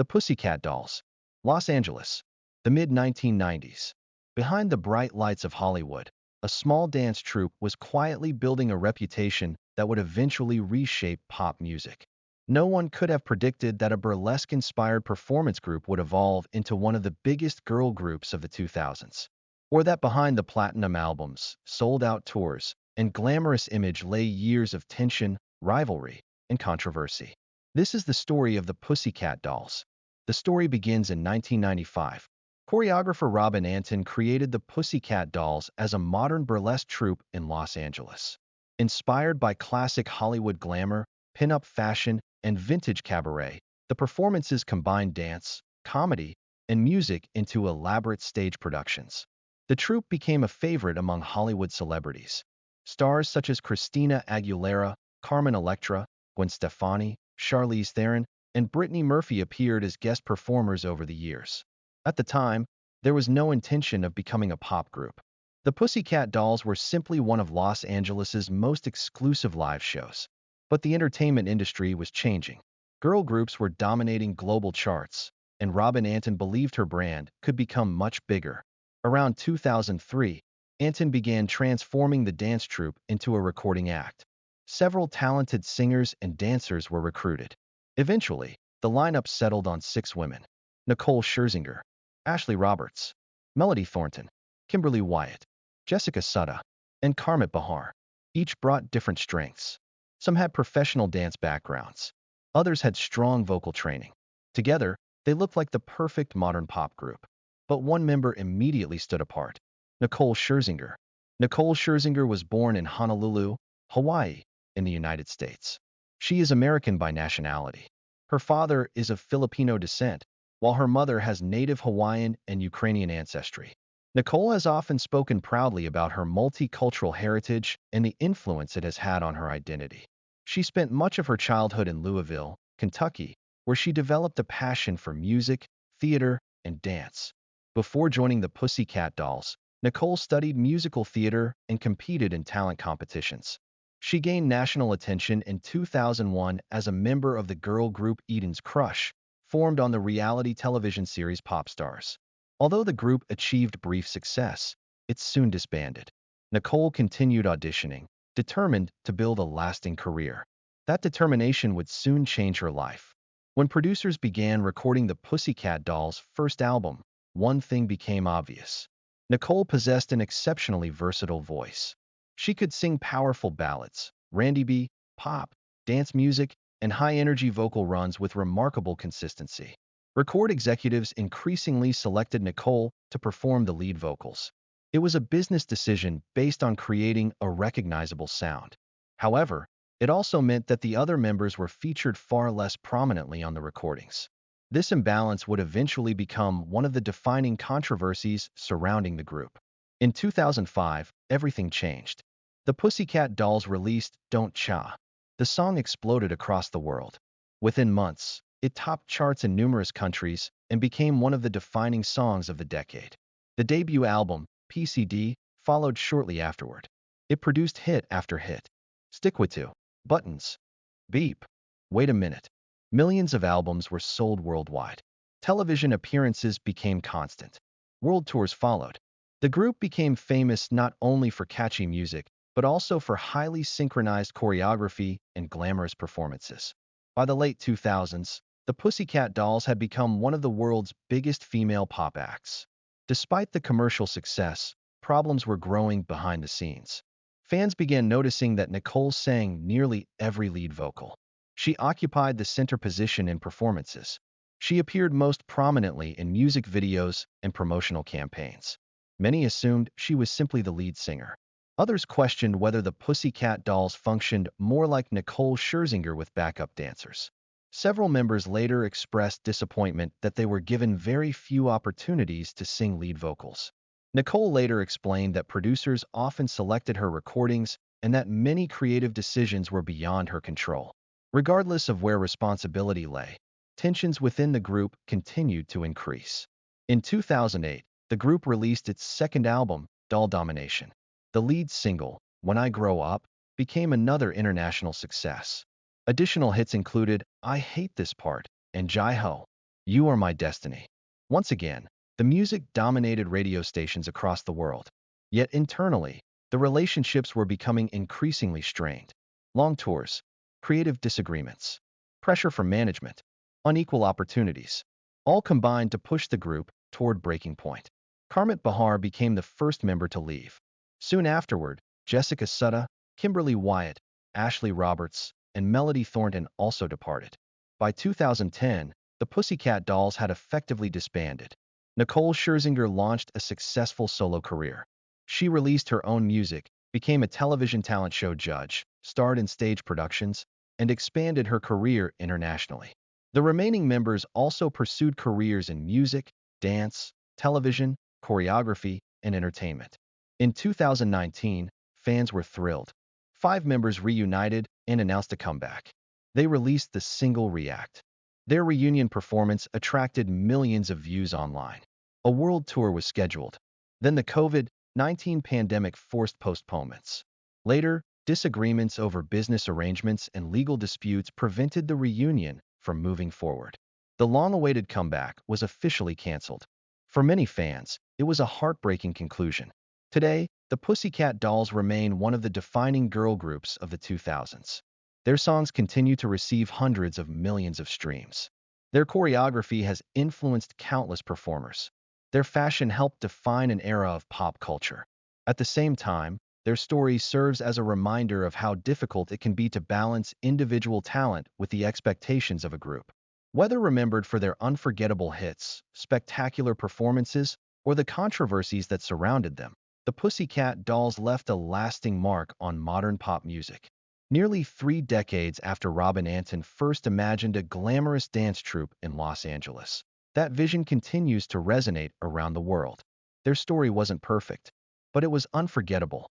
The Pussycat Dolls. Los Angeles. The mid-1990s. Behind the bright lights of Hollywood, a small dance troupe was quietly building a reputation that would eventually reshape pop music. No one could have predicted that a burlesque-inspired performance group would evolve into one of the biggest girl groups of the 2000s. Or that behind the platinum albums, sold-out tours, and glamorous image lay years of tension, rivalry, and controversy. This is the story of the Pussycat Dolls. The story begins in 1995. Choreographer Robin Antin created the Pussycat Dolls as a modern burlesque troupe in Los Angeles. Inspired by classic Hollywood glamour, pin-up fashion, and vintage cabaret, the performances combined dance, comedy, and music into elaborate stage productions. The troupe became a favorite among Hollywood celebrities. Stars such as Christina Aguilera, Carmen Electra, Gwen Stefani, Charlize Theron, and Brittany Murphy appeared as guest performers over the years. At the time, there was no intention of becoming a pop group. The Pussycat Dolls were simply one of Los Angeles's most exclusive live shows. But the entertainment industry was changing. Girl groups were dominating global charts, and Robin Antin believed her brand could become much bigger. Around 2003, Antin began transforming the dance troupe into a recording act. Several talented singers and dancers were recruited. Eventually, the lineup settled on 6 women: Nicole Scherzinger, Ashley Roberts, Melody Thornton, Kimberly Wyatt, Jessica Sutta, and Carmet Bachar. Each brought different strengths. Some had professional dance backgrounds. Others had strong vocal training. Together, they looked like the perfect modern pop group. But one member immediately stood apart: Nicole Scherzinger. Nicole Scherzinger was born in Honolulu, Hawaii, in the United States. She is American by nationality. Her father is of Filipino descent, while her mother has Native Hawaiian and Ukrainian ancestry. Nicole has often spoken proudly about her multicultural heritage and the influence it has had on her identity. She spent much of her childhood in Louisville, Kentucky, where she developed a passion for music, theater, and dance. Before joining the Pussycat Dolls, Nicole studied musical theater and competed in talent competitions. She gained national attention in 2001 as a member of the girl group Eden's Crush, formed on the reality television series Pop Stars. Although the group achieved brief success, it soon disbanded. Nicole continued auditioning, determined to build a lasting career. That determination would soon change her life. When producers began recording the Pussycat Dolls' first album, one thing became obvious. Nicole possessed an exceptionally versatile voice. She could sing powerful ballads, Randy B, pop, dance music, and high-energy vocal runs with remarkable consistency. Record executives increasingly selected Nicole to perform the lead vocals. It was a business decision based on creating a recognizable sound. However, it also meant that the other members were featured far less prominently on the recordings. This imbalance would eventually become one of the defining controversies surrounding the group. In 2005, everything changed. The Pussycat Dolls released Don't Cha. The song exploded across the world. Within months, it topped charts in numerous countries and became one of the defining songs of the decade. The debut album, PCD, followed shortly afterward. It produced hit after hit. Stick With You, Buttons, Beep, Wait a Minute. Millions of albums were sold worldwide. Television appearances became constant. World tours followed. The group became famous not only for catchy music, but also for highly synchronized choreography and glamorous performances. By the late 2000s, the Pussycat Dolls had become one of the world's biggest female pop acts. Despite the commercial success, problems were growing behind the scenes. Fans began noticing that Nicole sang nearly every lead vocal. She occupied the center position in performances. She appeared most prominently in music videos and promotional campaigns. Many assumed she was simply the lead singer. Others questioned whether the Pussycat Dolls functioned more like Nicole Scherzinger with backup dancers. Several members later expressed disappointment that they were given very few opportunities to sing lead vocals. Nicole later explained that producers often selected her recordings and that many creative decisions were beyond her control. Regardless of where responsibility lay, tensions within the group continued to increase. In 2008, the group released its second album, Doll Domination. The lead single, When I Grow Up, became another international success. Additional hits included I Hate This Part and Jai Ho. You Are My Destiny. Once again, the music dominated radio stations across the world. Yet internally, the relationships were becoming increasingly strained. Long tours, creative disagreements, pressure from management, unequal opportunities, all combined to push the group toward breaking point. Bachar became the first member to leave. Soon afterward, Jessica Sutta, Kimberly Wyatt, Ashley Roberts, and Melody Thornton also departed. By 2010, the Pussycat Dolls had effectively disbanded. Nicole Scherzinger launched a successful solo career. She released her own music, became a television talent show judge, starred in stage productions, and expanded her career internationally. The remaining members also pursued careers in music, dance, television, choreography, and entertainment. In 2019, fans were thrilled. 5 members reunited and announced a comeback. They released the single React. Their reunion performance attracted millions of views online. A world tour was scheduled. Then the COVID-19 pandemic forced postponements. Later, disagreements over business arrangements and legal disputes prevented the reunion from moving forward. The long-awaited comeback was officially canceled. For many fans, it was a heartbreaking conclusion. Today, the Pussycat Dolls remain one of the defining girl groups of the 2000s. Their songs continue to receive hundreds of millions of streams. Their choreography has influenced countless performers. Their fashion helped define an era of pop culture. At the same time, their story serves as a reminder of how difficult it can be to balance individual talent with the expectations of a group. Whether remembered for their unforgettable hits, spectacular performances, or the controversies that surrounded them, the Pussycat Dolls left a lasting mark on modern pop music. Nearly 3 decades after Robin Anton first imagined a glamorous dance troupe in Los Angeles, that vision continues to resonate around the world. Their story wasn't perfect, but it was unforgettable.